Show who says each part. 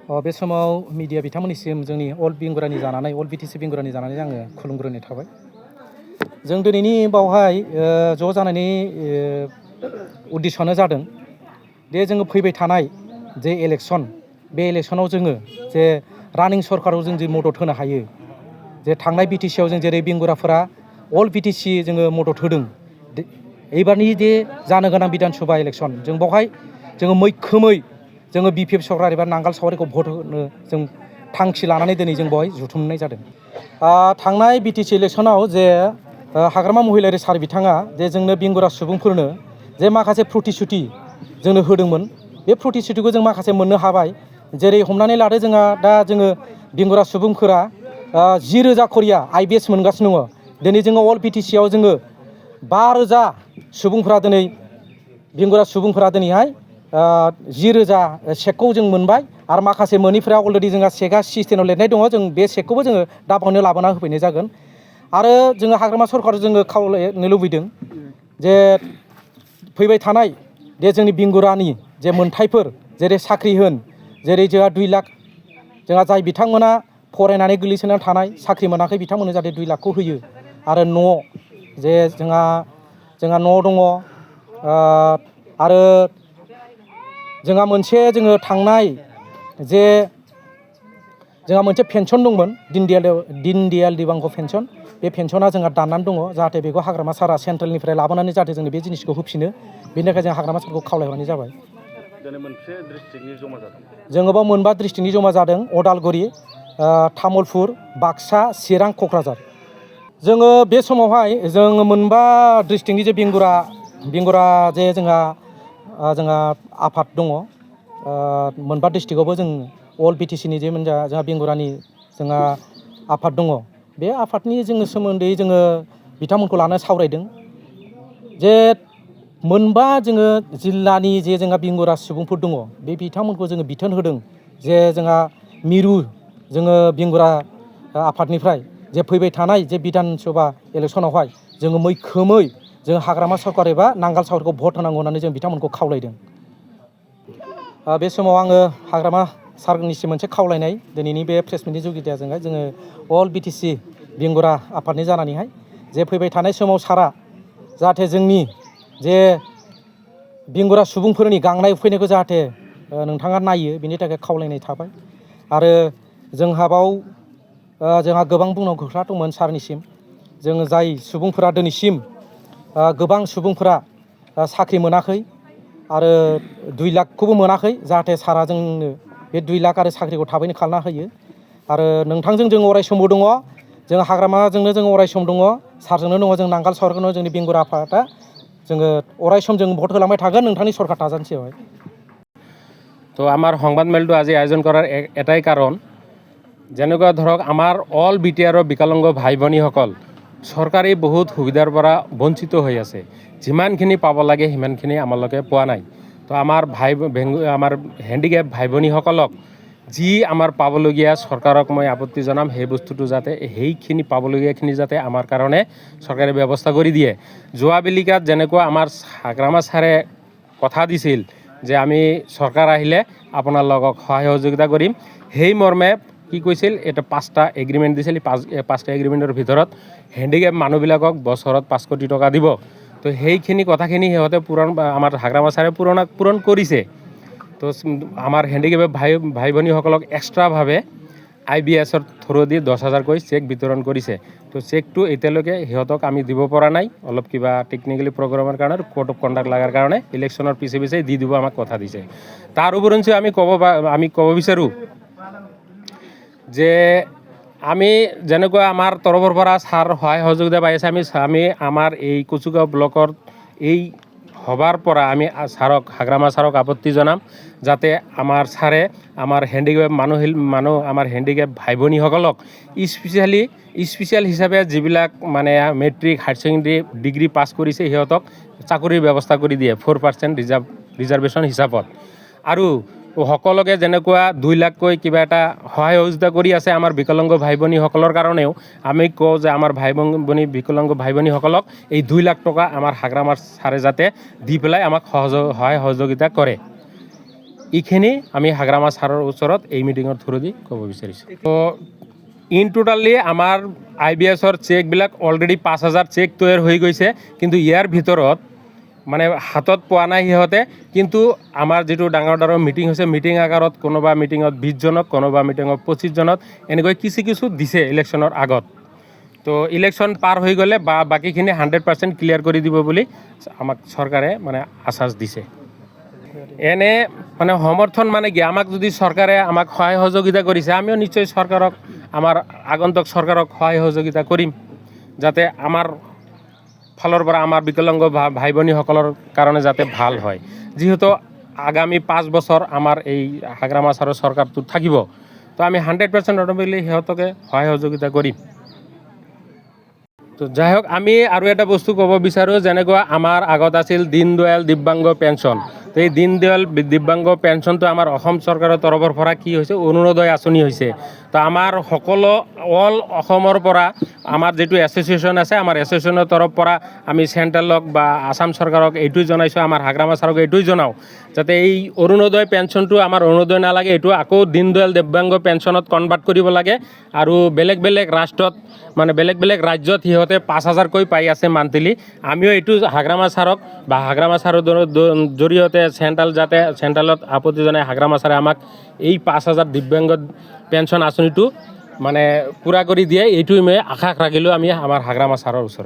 Speaker 1: बे समाव मिडिया बिथांमोननिसिम जोंनि अल बेंगुरानि जानानै अल बिटिसि बेंगुरानि जानानै आङो खुलुमग्रोनाय थाबाय। जों दिनैनि बावहाय ज' जानायनि उद्देश्यआनो जादों जे जोङो फैबाय थानाय जे इलेक्सन बे इलेक्सनाव जोङो जे रानिं सरकाराव जों जे मदद होनो हायो, जे थांनाय बिटिसिआव जों जेरै बेंगुराफोरा अल बिटिसि जोङो मदद होदों, एबारनि जे जानो गोनां बिधान सभा इलेक्सन जों बावहाय जोङो मैखोमै जोङो बिपिएफ सरकार एबा नांगाल सावरिखौ भट होनो जों थांखि लानानै दिनै जों बेवहाय जुथुमनाय जादों। थांनाय बिटिसि इलेक्सनाव जे हाग्रामा महिलारि सार बिथाङा जे जोंनो बेंगुरा सुबुंफोरनो जे माखासे प्रतिश्रुति जोंनो होदोंमोन, बे प्रतिश्रुतिखौ जों माखासे मोननो हाबाय। जेरै हमनानै लादो जोंहा दा जोङो बेंगुरा सुबुंफोरा 10,000 खरिया IBS मोनगासिनो दङ। दिनै जोङो अल बिटिसिआव जोङो 5,000 सुबुंफोरा दिनै बेंगुरा सुबुंफोरा दिनैहाय 10,000 चेकखौ जों मोनबाय आरो माखासे मोनिफ्रा अलरेडि जोंहा चेकआ सिस्टेमाव लिरनाय दङ। जों बे चेकखौबो जोङो दा बावनो लाबोना होफैनाय जागोन। आरो जोङो हाग्रामा सरकारखौ जोङो खावलायनो लुबैदों जे फैबाय थानाय जे जोंनि बेंगुरानि जे मोनथायफोर जेरै साख्रि होन, जेरै जोंहा 2 लाख जोंहा जाय बिथांमोना फरायनानै गोग्लैसोनानै थानाय साख्रि मोनाखै बिथांमोननो जाहाथे 2 लाखखौ होयो। आरो न' जे जोंहा न' दङ। आरो जोंहा मोनसे जोङो थांनाय जे जोंहा मोनसे पेन्सन दंमोन दिन दयाल दिबांग पेन्सन, बे पेन्सना जोंहा दाननानै दङ। जाहाथे बेखौ हाग्रामा सारा सेन्ट्रेलनिफ्राय लाबोनानै जाहाथे जोंनि बे जिनिसखौ होफिनो, बेनि थाखाय जों हाग्रामा सारखौ खावलायहरनाय जाबाय। जोङो बाव मोनबा डिस्ट्रिक्टनि जमा जादों: अदालगुरि, तामुलपुर, बाक्सा, चिरां, क'क्राझार। जोङो बे समावहाय जोङो मोनबा डिस्ट्रिक्टनि जे बेंगुरा जे जोंहा आफाद दङ। मोनबा डिस्ट्रिक्टआवबो जों अल बिटिसिनि जे जोंहा बेंगुरानि जोंहा आफाद दङ। बे आफादनि जोङो सोमोन्दै जोङो बिथांमोनखौ लानो सावरायदों जे मोनबा जोङो जिल्लानि जे जोंहा बेंगुरा सुबुंफोर दङ, बे बिथांमोनखौ जोङो बिथोन होदों जे जोंहा मिरु जोङो बेंगुरा आफादनिफ्राय जे फैबाय थानाय जे बिधान सभा इलेक्सनावहाय जोङो मैखोमै जों हाग्रामा सरकार एबा नांगाल सावरिखौ भट होनांगौ होननानै जों बिथांमोनखौ खावलायदों। बे समाव आङो हाग्रामा सारनिसिम मोनसे खावलायनाय दिनैनि बे प्रेस मिटनि जुगिदिजोंहाय जोङो अल बिटिसि बेंगुरा आफादनि जानानैहाय जे फैबाय थानाय समाव सारा जाहाथे जोंनि जे बेंगुरा सुबुंफोरनि गांनाय उखैनायखौ जाहाथे नोंथाङा नायो, बेनि थाखाय खावलायनाय थाबाय। आरो जोंहा गोबां बुंनांगौ खोथा दंमोन सारनिसिम। जोङो जाय सुबुंफोरा दिनैसिम गोबां सुबुंफोरा साख्रि मोनाखै आरो 2 लाखखौबो मोनाखै, जाहाथे सारा जोंनो बे 2 लाख आरो साख्रिखौ थाबैनो खालामना होयो। आरो नोंथांजों जों अराय समबो दङ, जों हाग्रामाजोंनो जों अराय सम दङ, सारजोंनो दङ, जों नांगाल सावरिखौनो जोंनि बेंगुरा आफादा जोङो अराय सम जों भट होलांबाय थागोन नोंथांनि सरकार थाजानसेयावहाय।
Speaker 2: তো আমাৰ সংবাদ মেলটো আজি আয়োজন কৰাৰ এটাই কাৰণ, যেনেকুৱা ধৰক আমাৰ অল বিটিআৰৰ বিকলাংগ ভাই ভনীসকল চৰকাৰী বহুত সুবিধাৰ পৰা বঞ্চিত হৈ আছে। যিমানখিনি পাব লাগে সিমানখিনি আমালোকে পোৱা নাই। তো আমাৰ আমাৰ হেণ্ডিকেপ ভাই ভনীসকলক যি আমাৰ পাবলগীয়া চৰকাৰক মই আপত্তি জনাম, সেই বস্তুটো যাতে সেইখিনি পাবলগীয়াখিনি যাতে আমাৰ কাৰণে চৰকাৰে ব্যৱস্থা কৰি দিয়ে। যোৱা বেলিকাত যেনেকুৱা আমাৰ হাগ্ৰামা ছাৰে কথা দিছিল যে আমি চৰকাৰ আহিলে আপোনালোকক সহায় সহযোগিতা কৰিম, সেই মৰ্মে কি কৈছিল, এটা 5টা এগ্ৰিমেণ্ট দিছিল। 5টা এগ্ৰিমেণ্টৰ ভিতৰত হেণ্ডিকেপ মানুহবিলাকক বছৰত 5 কোটি টকা দিব। তো সেইখিনি কথাখিনি সিহঁতে আমাৰ হাগ্ৰামা ছাৰে পূৰণ কৰিছে। তো আমাৰ হেণ্ডিকেপ ভাই ভনীসকলক এক্সট্ৰাভাৱে IBSৰ থ্ৰুদি 10,000কৈ চেক বিতৰণ কৰিছে। তো চেকটো এতিয়ালৈকে সিহঁতক আমি দিব পৰা নাই, অলপ কিবা টেকনিকেলি প্ৰগ্ৰামৰ কাৰণে, কোড অফ কণ্ডাক্ট লগাৰ কাৰণে ইলেকশ্যনৰ পিছে দি দিব আমাক কথা দিছে। তাৰ উপৰিঞ্চি আমি ক'ব বিচাৰোঁ যে আমি যেনেকুৱা আমাৰ তৰফৰ পৰা ছাৰ সহায় সহযোগিতা পাই আছে, আমি আমাৰ এই কচুগাঁও ব্লকৰ এই সভাৰ পৰা আমি হাগ্ৰামা ছাৰক আপত্তি জনাম, যাতে আমাৰ ছাৰে আমাৰ হেণ্ডিকেপ আমাৰ হেণ্ডিকেপ ভাই ভনীসকলক স্পেচিয়েল হিচাপে যিবিলাক মানে matric higher secondary degree pass কৰিছে সিহঁতক চাকৰিৰ ব্যৱস্থা কৰি দিয়ে 4% ৰিজাৰ্ভেশ্যন হিচাপত। আৰু সকলোকে যেনেকুৱা 2 লাখকৈ কিবা এটা সহায় সহযোগিতা কৰি আছে আমাৰ বিকলাংগ ভাই ভনীসকলৰ কাৰণেও আমি কওঁ যে আমাৰ বিকলাংগ ভাই ভনীসকলক এই 2 লাখ টকা আমাৰ হাগ্ৰামাৰ ছাৰে যাতে দি পেলাই আমাক সহায় সহযোগিতা কৰে। এইখিনি আমি হাগ্ৰামা ছাৰৰ ওচৰত এই মিটিঙৰ থ্ৰুদি ক'ব বিচাৰিছোঁ। তো ইন টোটালি আমাৰ IBSৰ চেকবিলাক অলৰেডি 5,000 চেক তৈয়াৰ হৈ গৈছে, কিন্তু ইয়াৰ ভিতৰত মানে হাতত পোৱা নাই সিহঁতে। কিন্তু আমাৰ যিটো ডাঙৰ ডাঙৰ মিটিং হৈছে, মিটিং আকাৰত কোনোবা মিটিঙত 20 জনক, কোনোবা মিটিঙত 25 জনক এনেকৈ কিছু দিছে ইলেকশ্যনৰ আগত। তো ইলেকশ্যন পাৰ হৈ গ'লে বাকীখিনি 100% ক্লিয়াৰ কৰি দিব বুলি আমাক চৰকাৰে মানে আশ্বাস দিছে। এনে মানে সমৰ্থন মানে কি, আমাক যদি চৰকাৰে আমাক সহায় সহযোগিতা কৰিছে, আমিও নিশ্চয় চৰকাৰক, আমাৰ আগন্তুক চৰকাৰক সহায় সহযোগিতা কৰিম, যাতে আমাৰ ফালৰ পৰা আমাৰ বিকলাংগ ভাই ভনীসকলৰ কাৰণে যাতে ভাল হয়। যিহেতু আগামী 5 বছৰ আমাৰ এই হাগ্ৰামা ছাৰৰ চৰকাৰটো থাকিব, তো আমি 100% অট'মেটিকলি সিহঁতকে সহায় সহযোগিতা কৰিম। তো যাই হোক, আমি আৰু এটা বস্তু ক'ব বিচাৰোঁ, যেনেকুৱা আমাৰ আগত আছিল দীনদয়াল দিব্যাংগ পেঞ্চন। তো এই দীনদয়াল দিব্যাংগ পেঞ্চনটো আমাৰ অসম চৰকাৰৰ তৰফৰ পৰা কি হৈছে, অৰুণোদয় আঁচনি হৈছে। তো আমাৰ সকলো অল অসমৰ পৰা আমাৰ যিটো এছ'চিয়েশ্যন আছে, আমাৰ এছ'চিয়েশ্যনৰ তৰফৰ পৰা আমি চেণ্ট্ৰেলক বা আসাম চৰকাৰক এইটোৱে জনাইছোঁ, আমাৰ হাগ্ৰামা ছাৰক এইটোৱে জনাওঁ, যাতে এই অৰুণোদয় পেঞ্চনটো আমাৰ অৰুণোদয় নালাগে, এইটো আকৌ দীনদয়াল দিব্যাংগ পেঞ্চনত কনভাৰ্ট কৰিব লাগে। আৰু বেলেগ বেলেগ ৰাষ্ট্ৰত মানে বেলেগ বেলেগ ৰাজ্যত সিহঁতে 5,000কৈ পাই আছে মান্থলি। আমিও এইটো হাগ্ৰামা ছাৰক বা হাগ্ৰামা ছাৰৰ জৰিয়তে চেণ্ট্ৰেলত আপত্তি জনাই হাগ্ৰামা ছাৰে আমাক এই 5,000 দিব্যাংগ পেঞ্চন আঁচনিটো মানে পূৰা কৰি দিয়ে, এইটোৱে মই আশা ৰাখিলোঁ আমি আমাৰ হাগ্ৰামা ছাৰৰ ওচৰত।